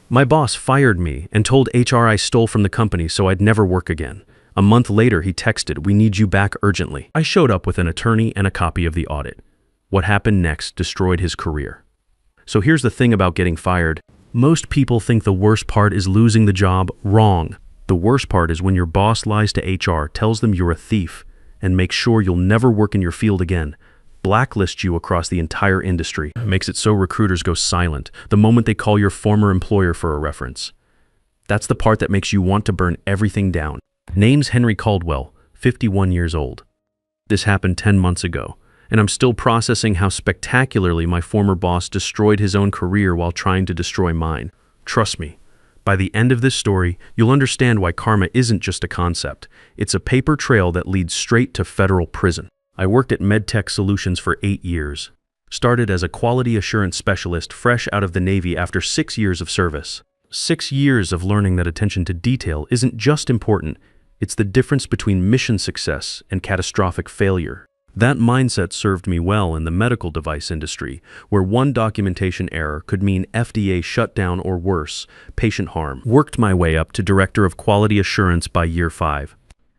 My boss fired me and told HR I stole from the company so I'd never work again. A month later, he texted, "We need you back urgently." I showed up with an attorney and a copy of the audit. What happened next destroyed his career. So here's the thing about getting fired. Most people think the worst part is losing the job. Wrong. The worst part is when your boss lies to HR, tells them you're a thief, and makes sure you'll never work in your field again. Blacklists you across the entire industry. Makes it so recruiters go silent the moment they call your former employer for a reference. That's the part that makes you want to burn everything down. Name's Henry Caldwell, 51 years old. This happened 10 months ago, and I'm still processing how spectacularly my former boss destroyed his own career while trying to destroy mine. Trust me, by the end of this story, you'll understand why karma isn't just a concept. It's a paper trail that leads straight to federal prison. I worked at MedTech Solutions for 8 years. Started as a quality assurance specialist fresh out of the Navy after 6 years of service. 6 years of learning that attention to detail isn't just important, it's the difference between mission success and catastrophic failure. That mindset served me well in the medical device industry, where one documentation error could mean FDA shutdown or worse, patient harm. Worked my way up to Director of Quality Assurance by year 5.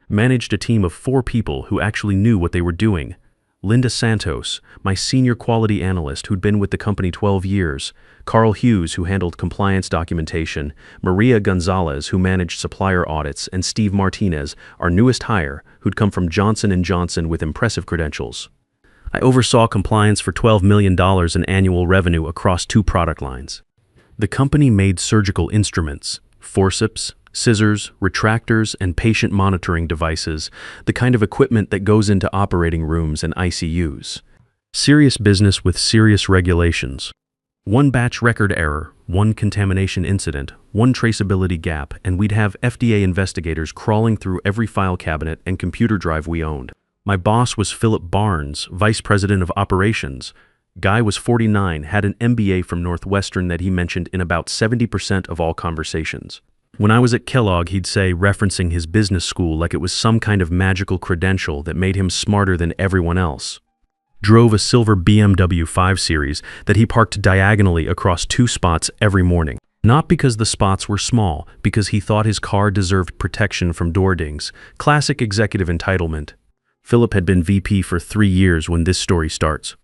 Managed a team of 4 people who actually knew what they were doing. Linda Santos, my senior quality analyst who'd been with the company 12 years, Carl Hughes, who handled compliance documentation, Maria Gonzalez, who managed supplier audits, and Steve Martinez, our newest hire, who'd come from Johnson & Johnson with impressive credentials. I oversaw compliance for $12 million in annual revenue across 2 product lines. The company made surgical instruments, forceps, scissors, retractors, and patient monitoring devices, the kind of equipment that goes into operating rooms and ICUs. Serious business with serious regulations. 1 batch record error, 1 contamination incident, 1 traceability gap, and we'd have FDA investigators crawling through every file cabinet and computer drive we owned. My boss was Philip Barnes, Vice President of Operations. Guy was 49, had an MBA from Northwestern that he mentioned in about 70% of all conversations. When I was at Kellogg, he'd say, referencing his business school like it was some kind of magical credential that made him smarter than everyone else. Drove a silver BMW 5 Series that he parked diagonally across 2 spots every morning. Not because the spots were small, because he thought his car deserved protection from door dings. Classic executive entitlement. Philip had been VP for 3 years when this story starts.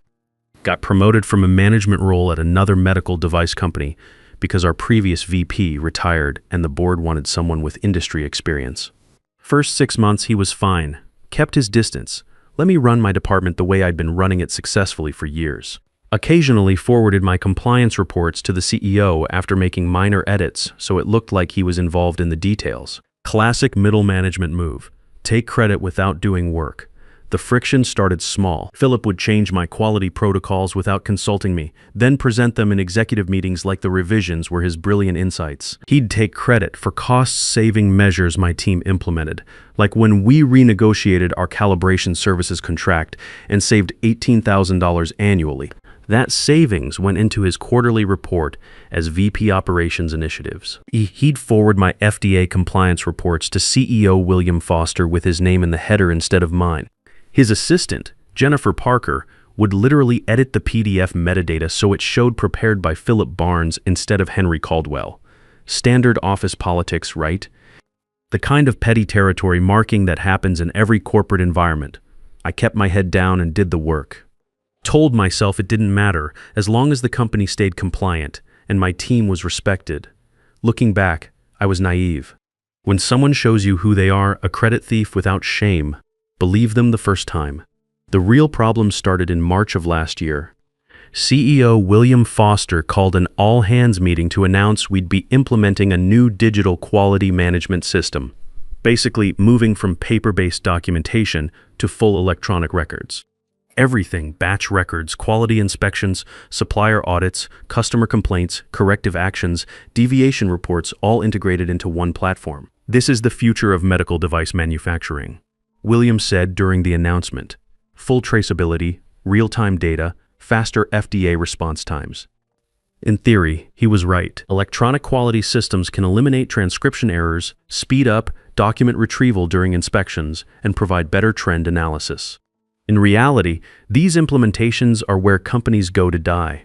Got promoted from a management role at another medical device company because our previous VP retired and the board wanted someone with industry experience. First 6 months he was fine, kept his distance, let me run my department the way I'd been running it successfully for years. Occasionally forwarded my compliance reports to the CEO after making minor edits so it looked like he was involved in the details. Classic middle management move. Take credit without doing work. The friction started small. Philip would change my quality protocols without consulting me, then present them in executive meetings like the revisions were his brilliant insights. He'd take credit for cost-saving measures my team implemented, like when we renegotiated our calibration services contract and saved $18,000 annually. That savings went into his quarterly report as VP Operations Initiatives. He'd forward my FDA compliance reports to CEO William Foster with his name in the header instead of mine. His assistant, Jennifer Parker, would literally edit the PDF metadata so it showed prepared by Philip Barnes instead of Henry Caldwell. Standard office politics, right? The kind of petty territory marking that happens in every corporate environment. I kept my head down and did the work. Told myself it didn't matter as long as the company stayed compliant and my team was respected. Looking back, I was naive. When someone shows you who they are, a credit thief without shame, believe them the first time. The real problem started in March of last year. CEO William Foster called an all-hands meeting to announce we'd be implementing a new digital quality management system, basically moving from paper-based documentation to full electronic records. Everything, batch records, quality inspections, supplier audits, customer complaints, corrective actions, deviation reports, all integrated into one platform. This is the future of medical device manufacturing. William said during the announcement, full traceability, real-time data, faster FDA response times. In theory, he was right. Electronic quality systems can eliminate transcription errors, speed up document retrieval during inspections, and provide better trend analysis. In reality, these implementations are where companies go to die.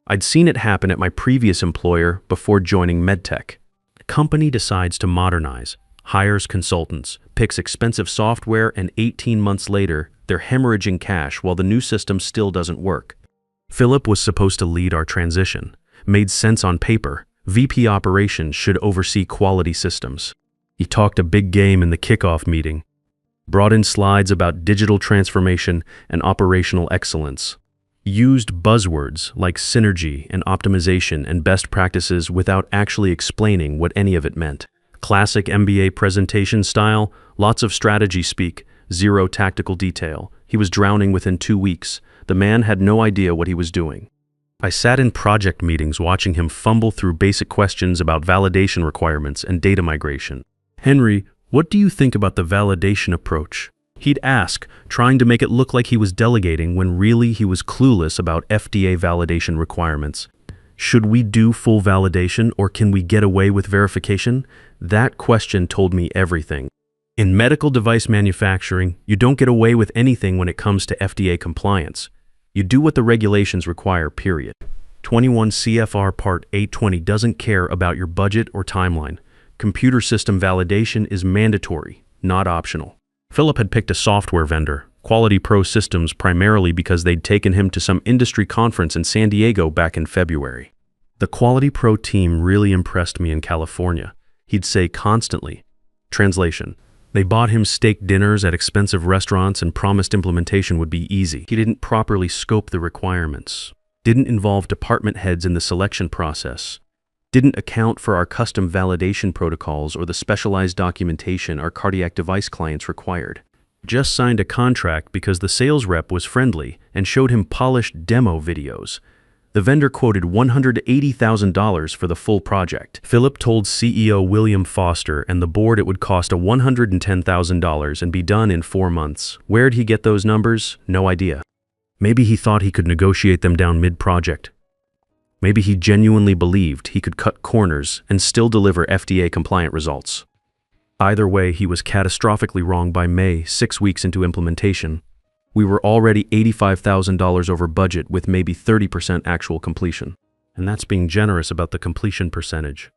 I'd seen it happen at my previous employer before joining MedTech. A company decides to modernize, hires consultants, picks expensive software, and 18 months later, they're hemorrhaging cash while the new system still doesn't work. Philip was supposed to lead our transition. Made sense on paper. VP Operations should oversee quality systems. He talked a big game in the kickoff meeting. Brought in slides about digital transformation and operational excellence. Used buzzwords like synergy and optimization and best practices without actually explaining what any of it meant. Classic MBA presentation style, lots of strategy speak, zero tactical detail. He was drowning within 2 weeks. The man had no idea what he was doing. I sat in project meetings watching him fumble through basic questions about validation requirements and data migration. "Henry, what do you think about the validation approach?" He'd ask, trying to make it look like he was delegating when really he was clueless about FDA validation requirements. Should we do full validation or can we get away with verification? That question told me everything. In medical device manufacturing, you don't get away with anything when it comes to FDA compliance. You do what the regulations require, period. 21 CFR Part 820 doesn't care about your budget or timeline. Computer system validation is mandatory, not optional. Philip had picked a software vendor, Quality Pro Systems, primarily because they'd taken him to some industry conference in San Diego back in February. The Quality Pro team really impressed me in California. He'd say constantly. Translation: they bought him steak dinners at expensive restaurants and promised implementation would be easy. He didn't properly scope the requirements. Didn't involve department heads in the selection process. Didn't account for our custom validation protocols or the specialized documentation our cardiac device clients required. Just signed a contract because the sales rep was friendly and showed him polished demo videos. The vendor quoted $180,000 for the full project. Philip told CEO William Foster and the board it would cost $110,000 and be done in 4 months. Where'd he get those numbers? No idea. Maybe he thought he could negotiate them down mid-project. Maybe he genuinely believed he could cut corners and still deliver FDA-compliant results. Either way, he was catastrophically wrong by May, 6 weeks into implementation. We were already $85,000 over budget with maybe 30% actual completion. And that's being generous about the completion percentage.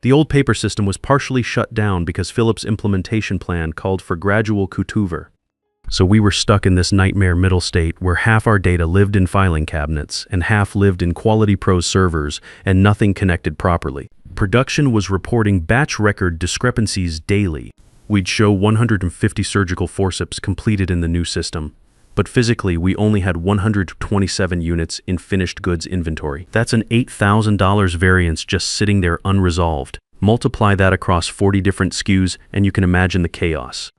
The old paper system was partially shut down because Philip's implementation plan called for gradual cutover. So we were stuck in this nightmare middle state where half our data lived in filing cabinets and half lived in Quality Pro servers and nothing connected properly. Production was reporting batch record discrepancies daily. We'd show 150 surgical forceps completed in the new system, but physically we only had 127 units in finished goods inventory. That's an $8,000 variance just sitting there unresolved. Multiply that across 40 different SKUs and you can imagine the chaos.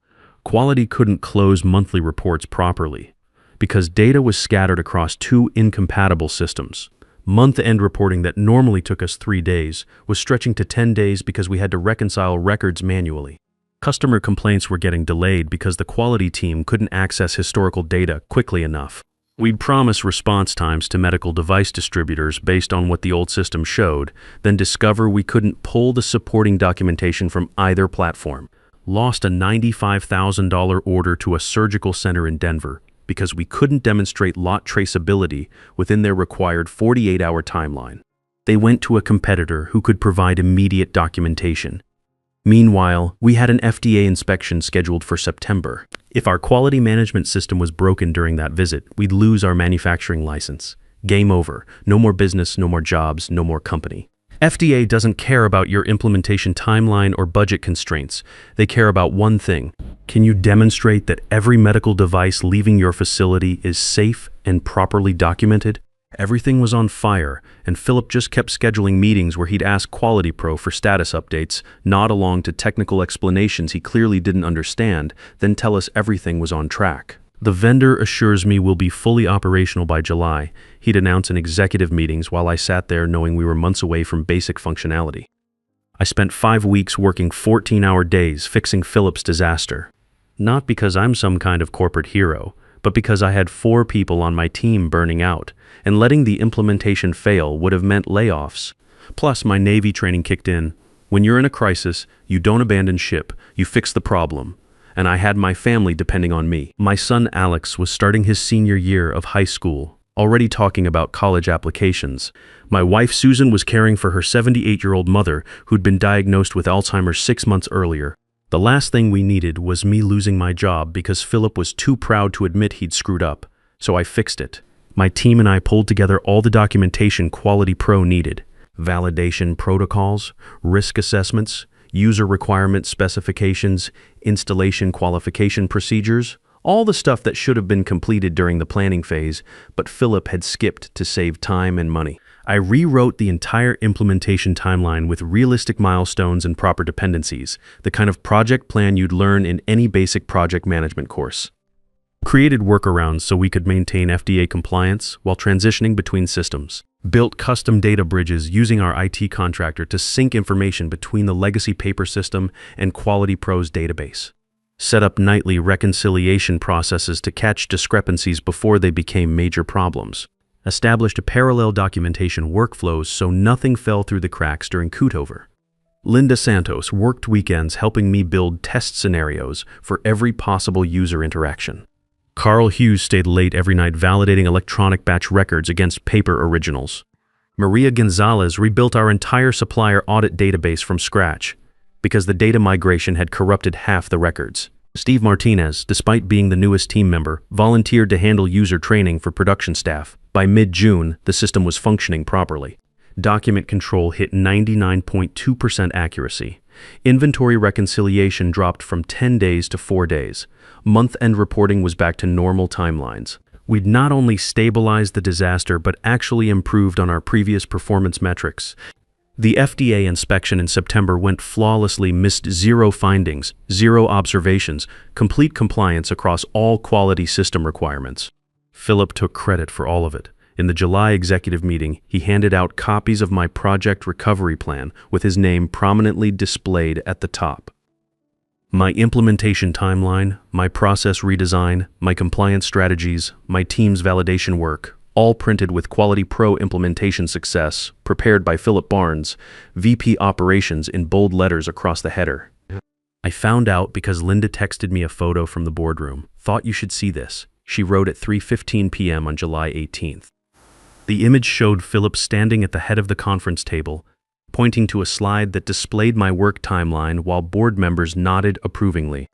Quality couldn't close monthly reports properly because data was scattered across 2 incompatible systems. Month-end reporting that normally took us 3 days was stretching to 10 days because we had to reconcile records manually. Customer complaints were getting delayed because the quality team couldn't access historical data quickly enough. We'd promise response times to medical device distributors based on what the old system showed, then discover we couldn't pull the supporting documentation from either platform. Lost a $95,000 order to a surgical center in Denver because we couldn't demonstrate lot traceability within their required 48-hour timeline. They went to a competitor who could provide immediate documentation. Meanwhile, we had an FDA inspection scheduled for September. If our quality management system was broken during that visit, we'd lose our manufacturing license. Game over. No more business, no more jobs, no more company. FDA doesn't care about your implementation timeline or budget constraints. They care about one thing. Can you demonstrate that every medical device leaving your facility is safe and properly documented? Everything was on fire, and Philip just kept scheduling meetings where he'd ask Quality Pro for status updates, nod along to technical explanations he clearly didn't understand, then tell us everything was on track. The vendor assures me we'll be fully operational by July, he'd announce in executive meetings while I sat there knowing we were months away from basic functionality. I spent 5 weeks working 14-hour days fixing Philip's disaster. Not because I'm some kind of corporate hero, but because I had 4 people on my team burning out, and letting the implementation fail would have meant layoffs. Plus, my Navy training kicked in. When you're in a crisis, you don't abandon ship, you fix the problem. And I had my family depending on me. My son Alex was starting his senior year of high school. already talking about college applications. My wife Susan was caring for her 78-year-old mother who'd been diagnosed with Alzheimer's 6 months earlier. The last thing we needed was me losing my job because Philip was too proud to admit he'd screwed up, so I fixed it. My team and I pulled together all the documentation Quality Pro needed: validation protocols, risk assessments, user requirement specifications, installation qualification procedures, all the stuff that should have been completed during the planning phase, but Philip had skipped to save time and money. I rewrote the entire implementation timeline with realistic milestones and proper dependencies, the kind of project plan you'd learn in any basic project management course. Created workarounds so we could maintain FDA compliance while transitioning between systems. Built custom data bridges using our IT contractor to sync information between the legacy paper system and Quality Pro's database. Set up nightly reconciliation processes to catch discrepancies before they became major problems. Established parallel documentation workflows so nothing fell through the cracks during cutover. Linda Santos worked weekends helping me build test scenarios for every possible user interaction. Carl Hughes stayed late every night validating electronic batch records against paper originals. Maria Gonzalez rebuilt our entire supplier audit database from scratch because the data migration had corrupted half the records. Steve Martinez, despite being the newest team member, volunteered to handle user training for production staff. By mid-June, the system was functioning properly. Document control hit 99.2% accuracy. Inventory reconciliation dropped from 10 days to 4 days. Month-end reporting was back to normal timelines. We'd not only stabilized the disaster, but actually improved on our previous performance metrics. The FDA inspection in September went flawlessly, missed 0 findings, 0 observations, complete compliance across all quality system requirements. Philip took credit for all of it. In the July executive meeting, he handed out copies of my project recovery plan with his name prominently displayed at the top. My implementation timeline, my process redesign, my compliance strategies, my team's validation work, all printed with Quality Pro implementation success, prepared by Philip Barnes, VP Operations, in bold letters across the header. I found out because Linda texted me a photo from the boardroom. Thought you should see this, she wrote at 3:15 p.m. on July 18th. The image showed Philip standing at the head of the conference table, pointing to a slide that displayed my work timeline while board members nodded approvingly.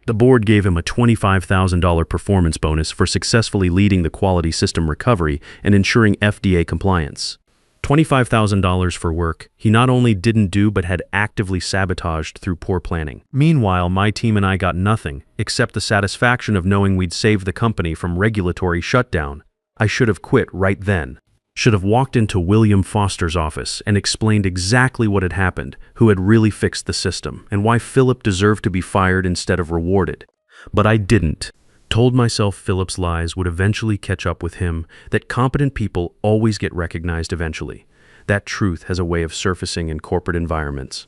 The board gave him a $25,000 performance bonus for successfully leading the quality system recovery and ensuring FDA compliance. $25,000 for work he not only didn't do but had actively sabotaged through poor planning. Meanwhile, my team and I got nothing except the satisfaction of knowing we'd saved the company from regulatory shutdown. I should have quit right then. Should have walked into William Foster's office and explained exactly what had happened, who had really fixed the system, and why Philip deserved to be fired instead of rewarded. But I didn't. Told myself Philip's lies would eventually catch up with him, that competent people always get recognized eventually. That truth has a way of surfacing in corporate environments.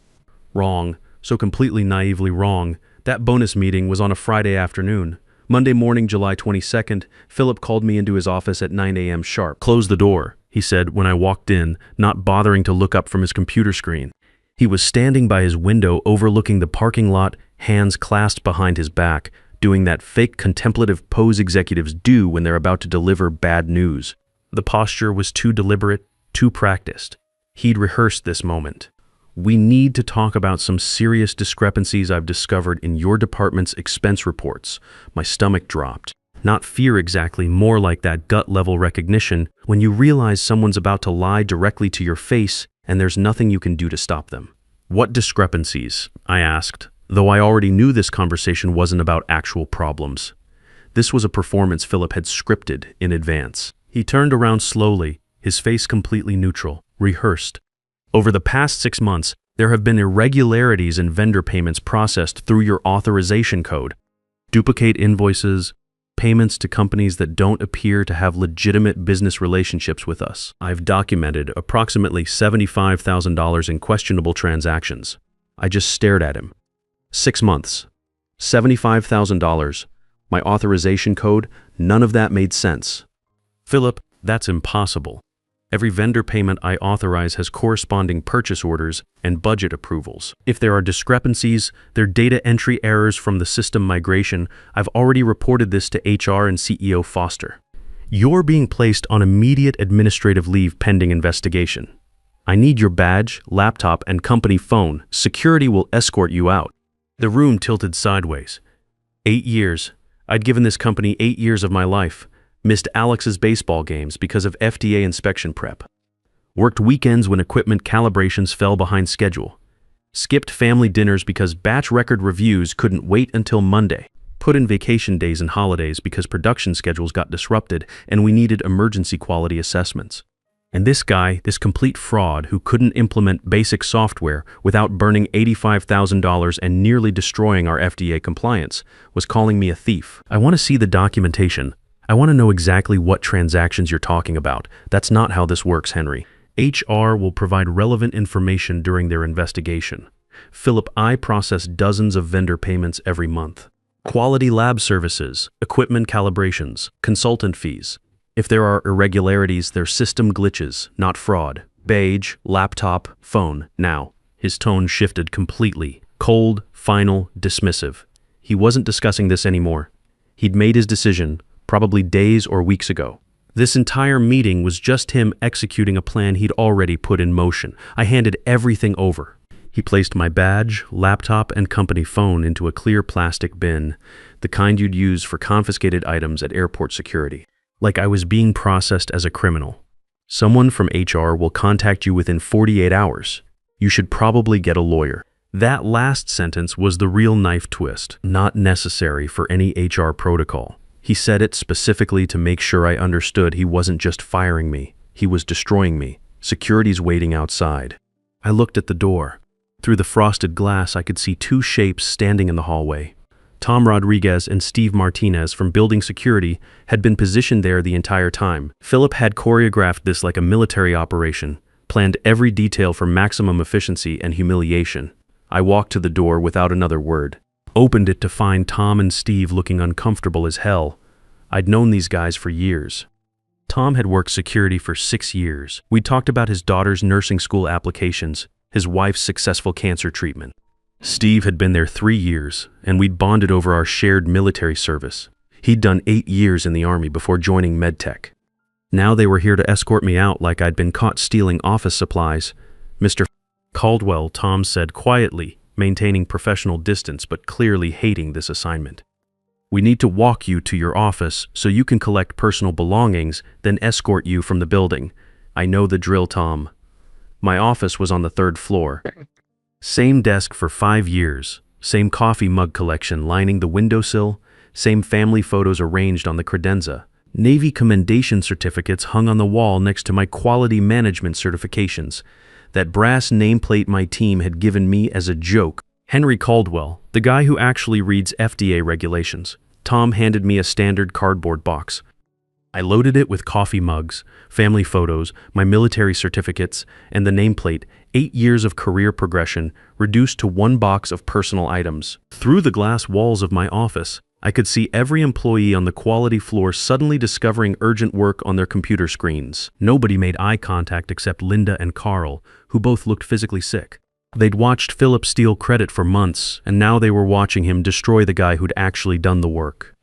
Wrong, so completely naively wrong. That bonus meeting was on a Friday afternoon. Monday morning, July 22nd, Philip called me into his office at 9 a.m. sharp. "Close the door," he said when I walked in, not bothering to look up from his computer screen. He was standing by his window overlooking the parking lot, hands clasped behind his back, doing that fake contemplative pose executives do when they're about to deliver bad news. The posture was too deliberate, too practiced. He'd rehearsed this moment. "We need to talk about some serious discrepancies I've discovered in your department's expense reports." My stomach dropped. Not fear exactly, more like that gut-level recognition when you realize someone's about to lie directly to your face and there's nothing you can do to stop them. "What discrepancies?" I asked, though I already knew this conversation wasn't about actual problems. This was a performance Philip had scripted in advance. He turned around slowly, his face completely neutral, rehearsed. "Over the past 6 months, there have been irregularities in vendor payments processed through your authorization code. Duplicate invoices, payments to companies that don't appear to have legitimate business relationships with us. I've documented approximately $75,000 in questionable transactions." I just stared at him. 6 months. $75,000. My authorization code, none of that made sense. "Philip, that's impossible. Every vendor payment I authorize has corresponding purchase orders and budget approvals. If there are discrepancies, they're data entry errors from the system migration. I've already reported this to HR and CEO Foster." You're being placed on immediate administrative leave pending investigation. I need your badge, laptop, and company phone. Security will escort you out." The room tilted sideways. 8 years. I'd given this company 8 years of my life. Missed Alex's baseball games because of FDA inspection prep. Worked weekends when equipment calibrations fell behind schedule. Skipped family dinners because batch record reviews couldn't wait until Monday. Put in vacation days and holidays because production schedules got disrupted and we needed emergency quality assessments. And this guy, this complete fraud who couldn't implement basic software without burning $85,000 and nearly destroying our FDA compliance, was calling me a thief. I want to see the documentation. I want to know exactly what transactions you're talking about. That's not how this works, Henry. HR will provide relevant information during their investigation. Philip, I process dozens of vendor payments every month. Quality lab services, equipment calibrations, consultant fees. If there are irregularities, they're system glitches, not fraud. Badge, laptop, phone, now. His tone shifted completely. Cold, final, dismissive. He wasn't discussing this anymore. He'd made his decision, probably days or weeks ago. This entire meeting was just him executing a plan he'd already put in motion. I handed everything over. He placed my badge, laptop, and company phone into a clear plastic bin, the kind you'd use for confiscated items at airport security. Like I was being processed as a criminal. Someone from HR will contact you within 48 hours. You should probably get a lawyer. That last sentence was the real knife twist, not necessary for any HR protocol. He said it specifically to make sure I understood he wasn't just firing me, he was destroying me. Security's waiting outside. I looked at the door. Through the frosted glass, I could see two shapes standing in the hallway. Tom Rodriguez and Steve Martinez from building security had been positioned there the entire time. Philip had choreographed this like a military operation, planned every detail for maximum efficiency and humiliation. I walked to the door without another word. Opened it to find Tom and Steve looking uncomfortable as hell. I'd known these guys for years. Tom had worked security for 6 years. We talked about his daughter's nursing school applications, his wife's successful cancer treatment. Steve had been there 3 years, and we'd bonded over our shared military service. He'd done 8 years in the Army before joining MedTech. Now they were here to escort me out like I'd been caught stealing office supplies. "Mr. Caldwell," Tom said quietly, maintaining professional distance but clearly hating this assignment. "We need to walk you to your office so you can collect personal belongings, then escort you from the building. I know the drill, Tom." My office was on the 3rd floor. Same desk for 5 years, same coffee mug collection lining the windowsill, same family photos arranged on the credenza, Navy commendation certificates hung on the wall next to my quality management certifications, that brass nameplate my team had given me as a joke. Henry Caldwell, the guy who actually reads FDA regulations. Tom handed me a standard cardboard box. I loaded it with coffee mugs, family photos, my military certificates, and the nameplate, 8 years of career progression, reduced to 1 box of personal items. Through the glass walls of my office, I could see every employee on the quality floor suddenly discovering urgent work on their computer screens. Nobody made eye contact except Linda and Carl, who both looked physically sick. They'd watched Philip steal credit for months, and now they were watching him destroy the guy who'd actually done the work.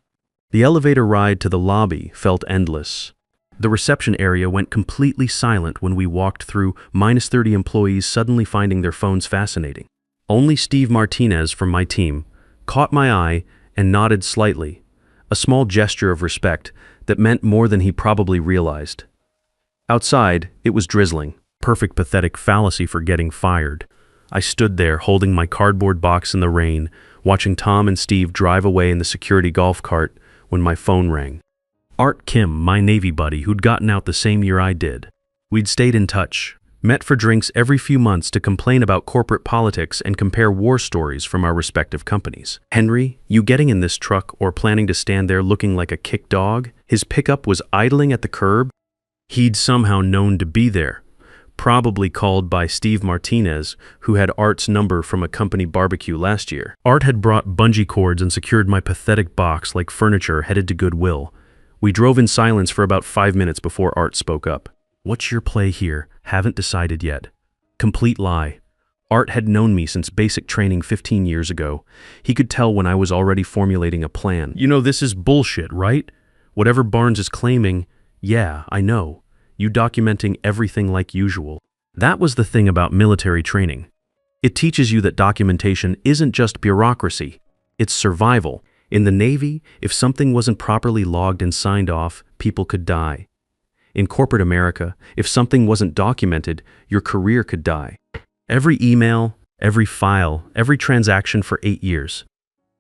The elevator ride to the lobby felt endless. The reception area went completely silent when we walked through, -30 employees suddenly finding their phones fascinating. Only Steve Martinez from my team caught my eye and nodded slightly, a small gesture of respect that meant more than he probably realized. Outside, it was drizzling, perfect pathetic fallacy for getting fired. I stood there holding my cardboard box in the rain, watching Tom and Steve drive away in the security golf cart when my phone rang. Art Kim, my Navy buddy who'd gotten out the same year I did. We'd stayed in touch, met for drinks every few months to complain about corporate politics and compare war stories from our respective companies. "Henry, you getting in this truck or planning to stand there looking like a kick dog?" His pickup was idling at the curb. He'd somehow known to be there, probably called by Steve Martinez, who had Art's number from a company barbecue last year. Art had brought bungee cords and secured my pathetic box like furniture headed to Goodwill. We drove in silence for about 5 minutes before Art spoke up. "What's your play here? Haven't decided yet." Complete lie. Art had known me since basic training 15 years ago. He could tell when I was already formulating a plan. "You know, this is bullshit, right? Whatever Barnes is claiming, yeah, I know. You documenting everything like usual. That was the thing about military training. It teaches you that documentation isn't just bureaucracy, it's survival. In the Navy, if something wasn't properly logged and signed off, people could die. In corporate America, if something wasn't documented, your career could die. Every email, every file, every transaction for 8 years.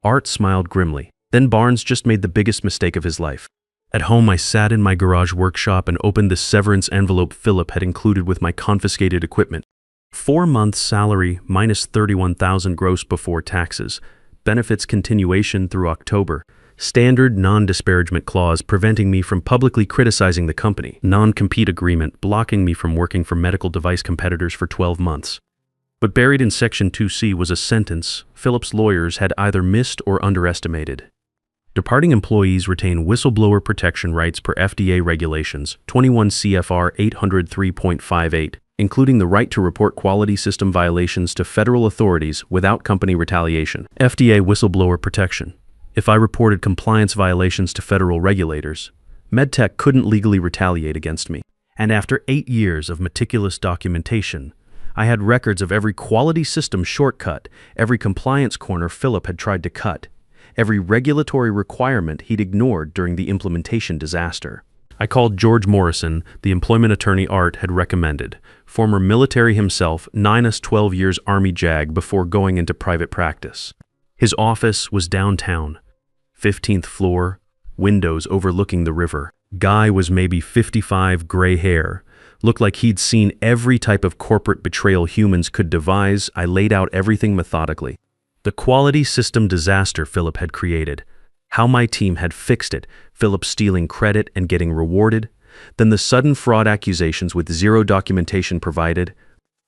Art smiled grimly. Then Barnes just made the biggest mistake of his life. At home, I sat in my garage workshop and opened the severance envelope Philip had included with my confiscated equipment. 4 months salary minus $31,000 gross before taxes. Benefits continuation through October. Standard non-disparagement clause preventing me from publicly criticizing the company. Non-compete agreement blocking me from working for medical device competitors for 12 months. But buried in Section 2C was a sentence Philip's lawyers had either missed or underestimated. Departing employees retain whistleblower protection rights per FDA regulations 21 CFR 803.58, including the right to report quality system violations to federal authorities without company retaliation. FDA whistleblower protection. If I reported compliance violations to federal regulators, MedTech couldn't legally retaliate against me. And after 8 years of meticulous documentation, I had records of every quality system shortcut, every compliance corner Philip had tried to cut, every regulatory requirement he'd ignored during the implementation disaster. I called George Morrison, the employment attorney Art had recommended, former military himself, 9-12 years Army JAG before going into private practice. His office was downtown, 15th floor, windows overlooking the river. Guy was maybe 55, gray hair. Looked like he'd seen every type of corporate betrayal humans could devise. I laid out everything methodically. The quality system disaster Philip had created, how my team had fixed it, Philip stealing credit and getting rewarded, then the sudden fraud accusations with zero documentation provided.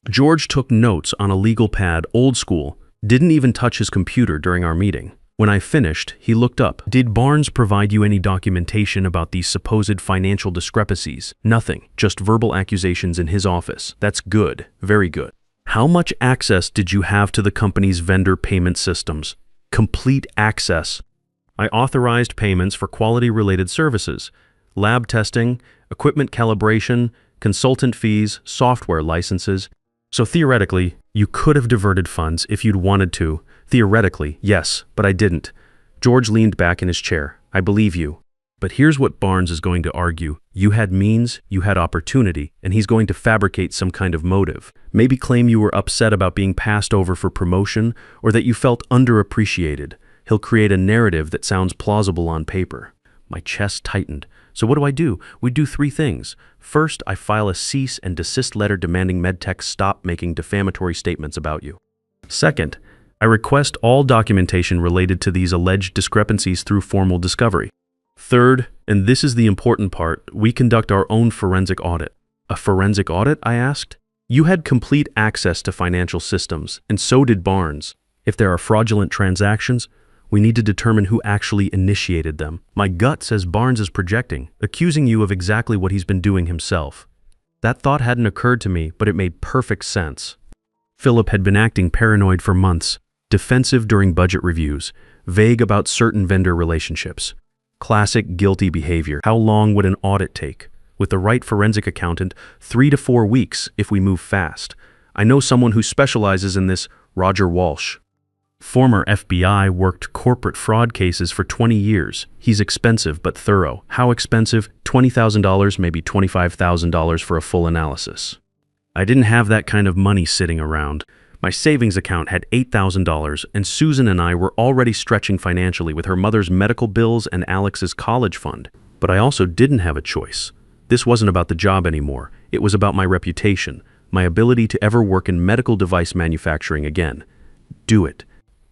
George took notes on a legal pad, old school, didn't even touch his computer during our meeting. When I finished, he looked up. Did Barnes provide you any documentation about these supposed financial discrepancies? Nothing, just verbal accusations in his office. That's good, very good. How much access did you have to the company's vendor payment systems? Complete access. I authorized payments for quality-related services, lab testing, equipment calibration, consultant fees, software licenses. So theoretically, you could have diverted funds if you'd wanted to. Theoretically, yes, but I didn't. George leaned back in his chair. I believe you. But here's what Barnes is going to argue. You had means, you had opportunity, and he's going to fabricate some kind of motive. Maybe claim you were upset about being passed over for promotion, or that you felt underappreciated. He'll create a narrative that sounds plausible on paper. My chest tightened. So what do? We do 3 things. First, I file a cease and desist letter demanding MedTech stop making defamatory statements about you. Second, I request all documentation related to these alleged discrepancies through formal discovery. Third, and this is the important part, we conduct our own forensic audit. A forensic audit, I asked? You had complete access to financial systems, and so did Barnes. If there are fraudulent transactions, we need to determine who actually initiated them. My gut says Barnes is projecting, accusing you of exactly what he's been doing himself. That thought hadn't occurred to me, but it made perfect sense. Philip had been acting paranoid for months, defensive during budget reviews, vague about certain vendor relationships. Classic guilty behavior. How long would an audit take? With the right forensic accountant, 3 to 4 weeks if we move fast. I know someone who specializes in this, Roger Walsh. Former FBI, worked corporate fraud cases for 20 years. He's expensive but thorough. How expensive? $20,000, maybe $25,000 for a full analysis. I didn't have that kind of money sitting around. My savings account had $8,000, and Susan and I were already stretching financially with her mother's medical bills and Alex's college fund. But I also didn't have a choice. This wasn't about the job anymore. It was about my reputation, my ability to ever work in medical device manufacturing again. Do it.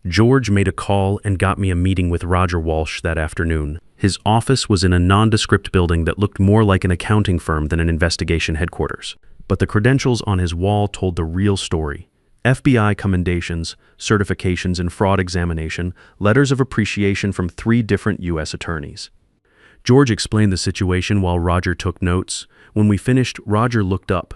George made a call and got me a meeting with Roger Walsh that afternoon. His office was in a nondescript building that looked more like an accounting firm than an investigation headquarters. But the credentials on his wall told the real story. FBI commendations, certifications in fraud examination, letters of appreciation from 3 different U.S. attorneys. George explained the situation while Roger took notes. When we finished, Roger looked up.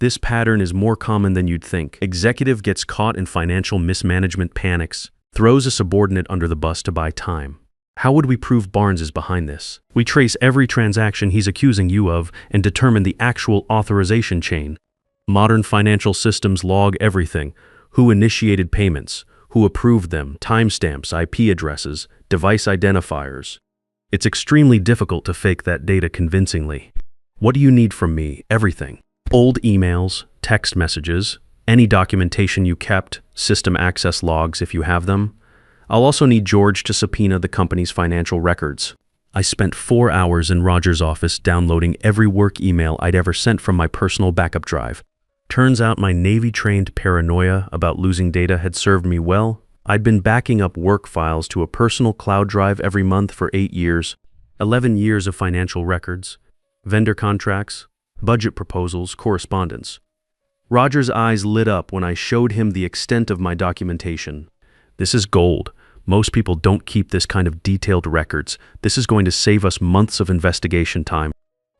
This pattern is more common than you'd think. Executive gets caught in financial mismanagement, panics, throws a subordinate under the bus to buy time. How would we prove Barnes is behind this? We trace every transaction he's accusing you of and determine the actual authorization chain. Modern financial systems log everything: who initiated payments, who approved them, timestamps, IP addresses, device identifiers. It's extremely difficult to fake that data convincingly. What do you need from me? Everything. Old emails, text messages, any documentation you kept, system access logs if you have them. I'll also need George to subpoena the company's financial records. I spent 4 hours in Roger's office downloading every work email I'd ever sent from my personal backup drive. Turns out my Navy-trained paranoia about losing data had served me well. I'd been backing up work files to a personal cloud drive every month for 8 years, 11 years of financial records, vendor contracts, budget proposals, correspondence. Roger's eyes lit up when I showed him the extent of my documentation. This is gold. Most people don't keep this kind of detailed records. This is going to save us months of investigation time.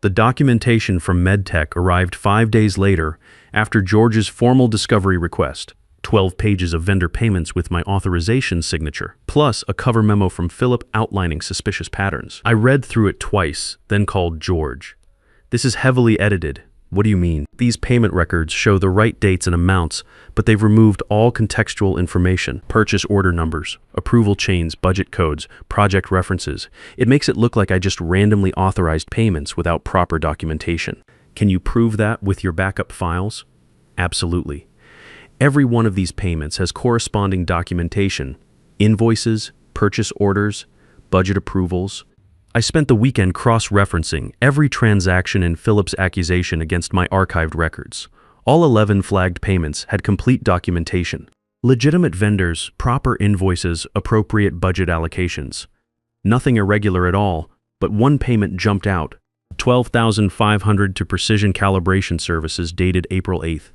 The documentation from MedTech arrived 5 days later after George's formal discovery request. 12 pages of vendor payments with my authorization signature, plus a cover memo from Philip outlining suspicious patterns. I read through it twice, then called George. This is heavily edited. What do you mean? These payment records show the right dates and amounts, but they've removed all contextual information: purchase order numbers, approval chains, budget codes, project references. It makes it look like I just randomly authorized payments without proper documentation. Can you prove that with your backup files? Absolutely. Every one of these payments has corresponding documentation: invoices, purchase orders, budget approvals. I spent the weekend cross-referencing every transaction in Philip's accusation against my archived records. All 11 flagged payments had complete documentation: legitimate vendors, proper invoices, appropriate budget allocations. Nothing irregular at all, but one payment jumped out: $12,500 to Precision Calibration Services, dated April 8th.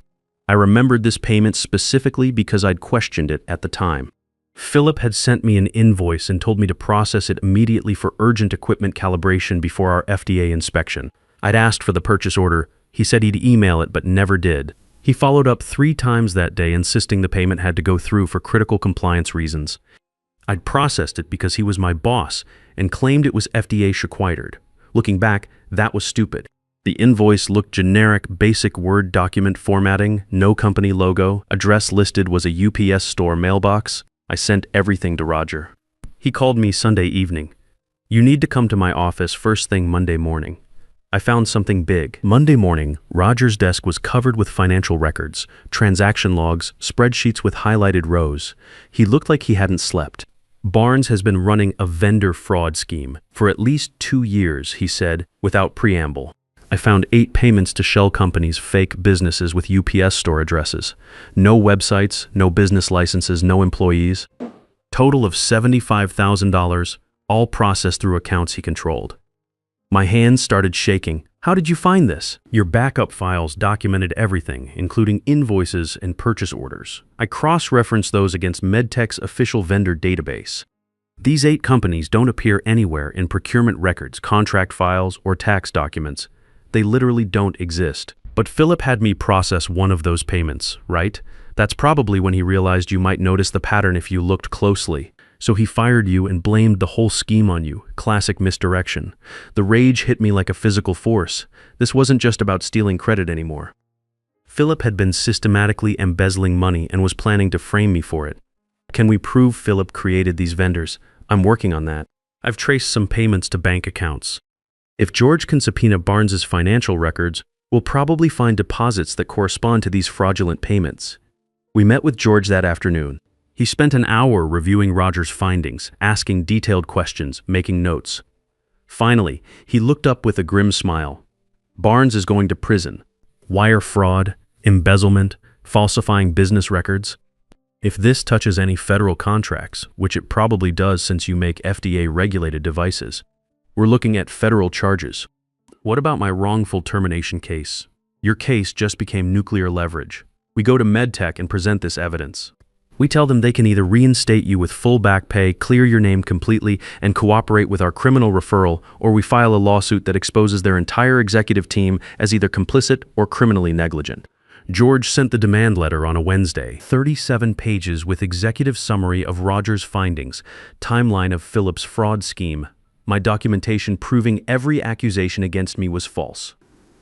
I remembered this payment specifically because I'd questioned it at the time. Philip had sent me an invoice and told me to process it immediately for urgent equipment calibration before our FDA inspection. I'd asked for the purchase order. He said he'd email it, but never did. He followed up 3 times that day, insisting the payment had to go through for critical compliance reasons. I'd processed it because he was my boss and claimed it was FDA required. Looking back, that was stupid. The invoice looked generic, basic Word document formatting, no company logo, address listed was a UPS store mailbox. I sent everything to Roger. He called me Sunday evening. You need to come to my office first thing Monday morning. I found something big. Monday morning, Roger's desk was covered with financial records, transaction logs, spreadsheets with highlighted rows. He looked like he hadn't slept. Barnes has been running a vendor fraud scheme for at least 2 years, he said, without preamble. I found 8 payments to shell companies, fake businesses with UPS store addresses. No websites, no business licenses, no employees. Total of $75,000, all processed through accounts he controlled. My hands started shaking. How did you find this? Your backup files documented everything, including invoices and purchase orders. I cross-referenced those against MedTech's official vendor database. These 8 companies don't appear anywhere in procurement records, contract files, or tax documents. They literally don't exist. But Philip had me process one of those payments, right? That's probably when he realized you might notice the pattern if you looked closely. So he fired you and blamed the whole scheme on you. Classic misdirection. The rage hit me like a physical force. This wasn't just about stealing credit anymore. Philip had been systematically embezzling money and was planning to frame me for it. Can we prove Philip created these vendors? I'm working on that. I've traced some payments to bank accounts. If George can subpoena Barnes's financial records, we'll probably find deposits that correspond to these fraudulent payments. We met with George that afternoon. He spent an hour reviewing Roger's findings, asking detailed questions, making notes. Finally, he looked up with a grim smile. Barnes is going to prison. Wire fraud, embezzlement, falsifying business records. If this touches any federal contracts, which it probably does since you make FDA-regulated devices, we're looking at federal charges. What about my wrongful termination case? Your case just became nuclear leverage. We go to MedTech and present this evidence. We tell them they can either reinstate you with full back pay, clear your name completely, and cooperate with our criminal referral, or we file a lawsuit that exposes their entire executive team as either complicit or criminally negligent. George sent the demand letter on a Wednesday, 37 pages with executive summary of Rogers' findings, timeline of Phillips' fraud scheme, my documentation proving every accusation against me was false.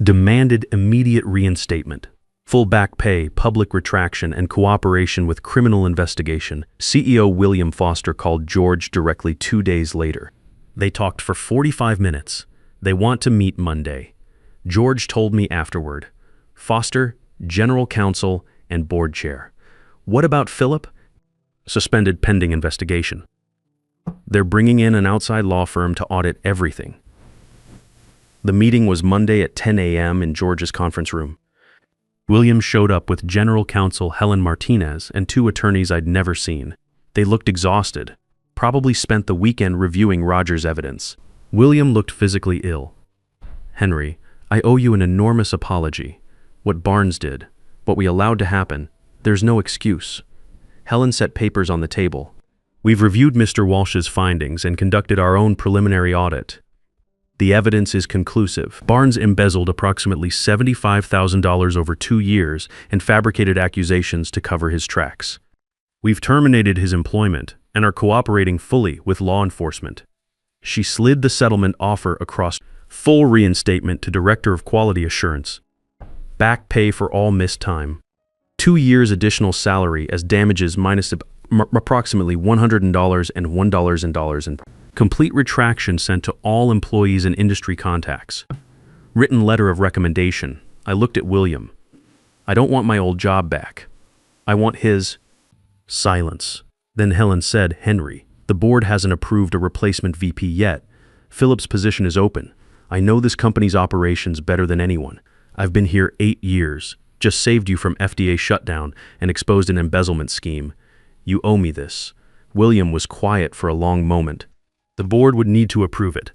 Demanded immediate reinstatement. Full back pay, public retraction, and cooperation with criminal investigation. CEO William Foster called George directly 2 days later. They talked for 45 minutes. They want to meet Monday. George told me afterward. Foster, general counsel, and board chair. What about Philip? Suspended pending investigation. They're bringing in an outside law firm to audit everything. The meeting was Monday at 10 a.m. in George's conference room. William showed up with general counsel Helen Martinez and 2 attorneys I'd never seen. They looked exhausted, probably spent the weekend reviewing Rogers' evidence. William looked physically ill. Henry, I owe you an enormous apology. What Barnes did, what we allowed to happen, there's no excuse. Helen set papers on the table. We've reviewed Mr. Walsh's findings and conducted our own preliminary audit. The evidence is conclusive. Barnes embezzled approximately $75,000 over 2 years and fabricated accusations to cover his tracks. We've terminated his employment and are cooperating fully with law enforcement. She slid the settlement offer across. Full reinstatement to Director of Quality Assurance. Back pay for all missed time. 2 years additional salary as damages minus approximately $100 and $1 and complete retraction sent to all employees and industry contacts. Written letter of recommendation. I looked at William. I don't want my old job back. I want his. Silence. Then Helen said, Henry, the board hasn't approved a replacement VP yet. Philip's position is open. I know this company's operations better than anyone. I've been here 8 years, just saved you from FDA shutdown and exposed an embezzlement scheme. You owe me this. William was quiet for a long moment. The board would need to approve it,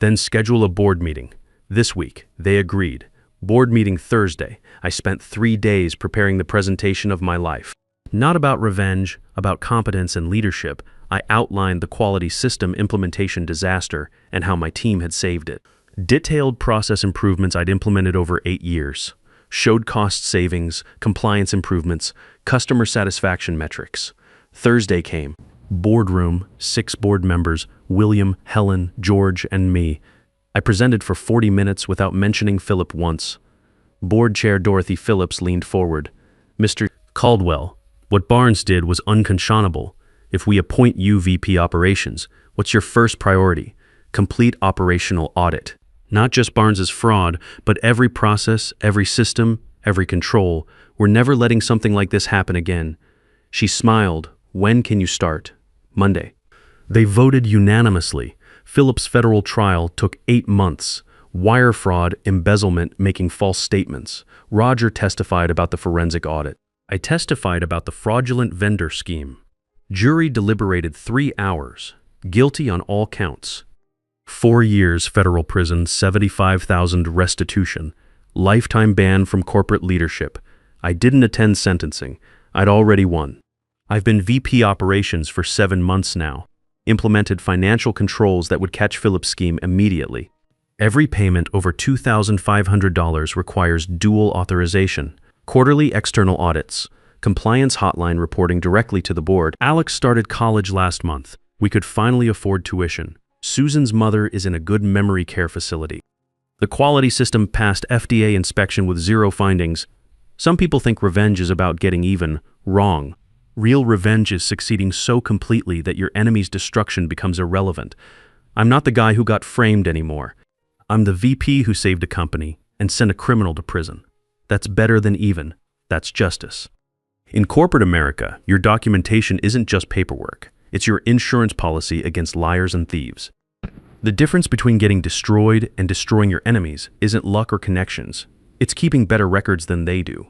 then schedule a board meeting. This week, they agreed. Board meeting Thursday. I spent 3 days preparing the presentation of my life. Not about revenge, about competence and leadership. I outlined the quality system implementation disaster and how my team had saved it. Detailed process improvements I'd implemented over 8 years. Showed cost savings, compliance improvements, customer satisfaction metrics. Thursday came. Boardroom, 6 board members, William, Helen, George, and me. I presented for 40 minutes without mentioning Philip once. Board chair Dorothy Phillips leaned forward. Mr. Caldwell, what Barnes did was unconscionable. If we appoint you VP Operations, what's your first priority? Complete operational audit. Not just Barnes's fraud, but every process, every system, every control. We're never letting something like this happen again. She smiled. When can you start? Monday. They voted unanimously. Philip's federal trial took 8 months. Wire fraud, embezzlement, making false statements. Roger testified about the forensic audit. I testified about the fraudulent vendor scheme. Jury deliberated 3 hours. Guilty on all counts. 4 years federal prison, $75,000 restitution. Lifetime ban from corporate leadership. I didn't attend sentencing. I'd already won. I've been VP Operations for 7 months now. Implemented financial controls that would catch Philip's scheme immediately. Every payment over $2,500 requires dual authorization. Quarterly external audits. Compliance hotline reporting directly to the board. Alex started college last month. We could finally afford tuition. Susan's mother is in a good memory care facility. The quality system passed FDA inspection with 0 findings. Some people think revenge is about getting even. Wrong. Real revenge is succeeding so completely that your enemy's destruction becomes irrelevant. I'm not the guy who got framed anymore. I'm the VP who saved a company and sent a criminal to prison. That's better than even. That's justice. In corporate America, your documentation isn't just paperwork. It's your insurance policy against liars and thieves. The difference between getting destroyed and destroying your enemies isn't luck or connections. It's keeping better records than they do.